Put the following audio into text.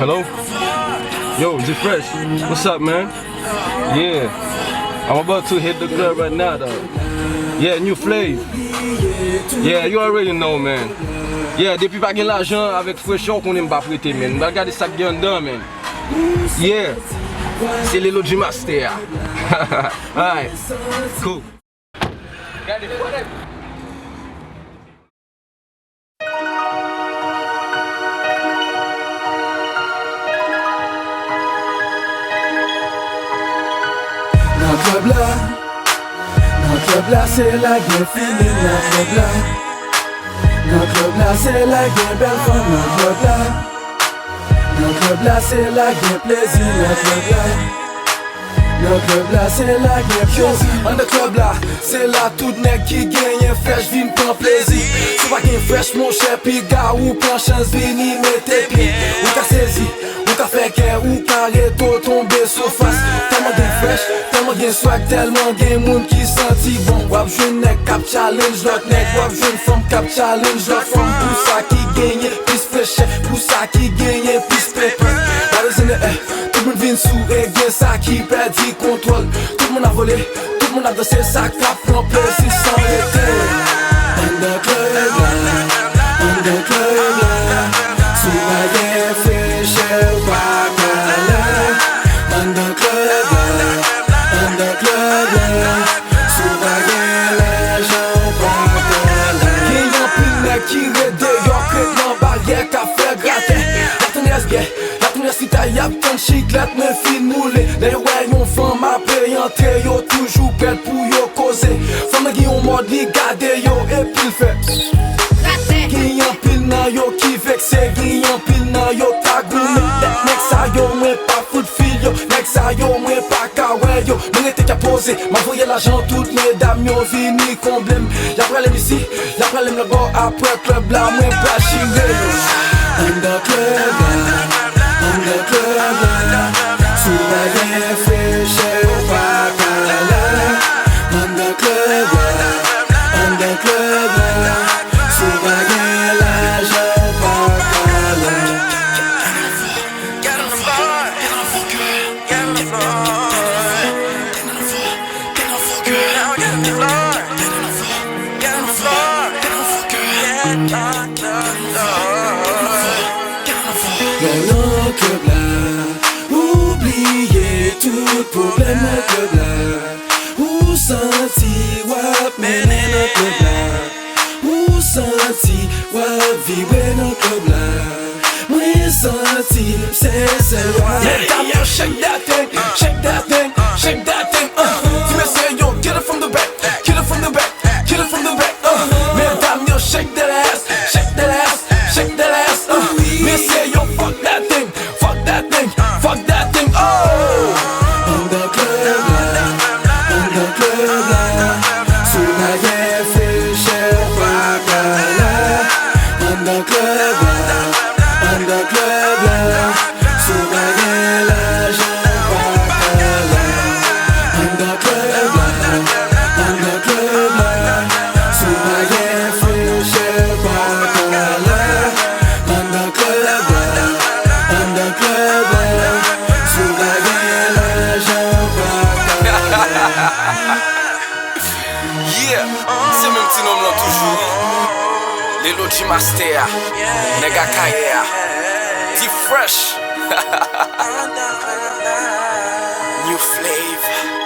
Hello? Yo, G Fresh, what's up, man? Yeah, I'm about to hit the club right now, though. Yeah, new flavor. Yeah, you already know, man. Yeah, depuis pas gen l'argent avec fraîcheur qu'on aime pas prêter, man. On va regarder ça qui est en dedans, man. Yeah, c'est les Logis Master. Alright, cool. Dans le club là c'est la guerre finie. Dans le club là c'est la guerre belle femme. Dans le club là c'est la guerre plaisir. Dans le club là c'est la guerre plaisir. Dans le club là c'est là tout nèg qui gagne fresh vin prend plaisir. Si pas gagne fresh mon cher pi gars ou prend chance vini mette pied. Ou ka saisi, ou ka fait qu'un ou ka reto tomber sur face. Tellement de fresh, tellement de swag, tellement de moun qui senti bon. Wap jeune nèg cap challenge l'autre nèg, wap jeune femme cap challenge l'autre femme. Pour ça qui gagne plus fresh, pour ça qui gagne plus pépé. Dans le air, tout le monde vient sous et bien ça qui perd du contrôle. Tout le monde a volé, tout le monde a dansé, ça cap prend plaisir sans arrêter. Dans le club là, dans le club là, sous la guerre fraîcheur pas calé. Dans le club là, dans le club là, sous la guerre l'argent pas calé. Qui y'en pile qui red dehors, crête dans barrière, café gratter. La première si ta yap ton chiclette me fin moulé. D'ailleurs ouais yon femme a payé entrer, yo toujours prête pour yo causer. Femme qui yon mode li gade yo et puis le fait. Qui yon pile nan yo qui vexe, qui yon pile nan yo tagoune. Nek sa yo mwen pas foot fil yo, nek sa yo mwen pas kawe yo. Mwen ete ka pose, m'envoyer l'argent toutes mesdames yo vini comblem. Y'a pralem ici, y'a pralem le bord après club là, mwen pas chingé yo. On the club là, sous la guerre fraîcheur pas calé. On the club là, sous la guerre l'argent pas calé. Get on the floor, get on the floor, get on the floor, get on the floor, get on the floor, get on the floor, get on the club là, oubliez tout problème dans le club là. Ou senti wap mène dans le club là. Ou senti wap vibrer dans le club là. Moi senti c'est celle-là. Yeah, shake that thing, shake that thing, shake that thing. Tu me say yo, get it from the back, get it from the back, get it from the back. Mesdames yo, shake that ass, shake that ass, shake that ass. Me say yo, fuck that thing, fuck that thing, fuck that thing. Oh, on the club là, sous la guerre fraîcheur pas calé. On the club là, sous la guerre l'argent pas calé. On the club là, sous la guerre fraîcheur pas calé. On the club là, sous la guerre l'argent pas calé. Yeah, c'est même petit nom là toujours. Les Logis Master, Nega Kaya, G Fresh, New Flavor.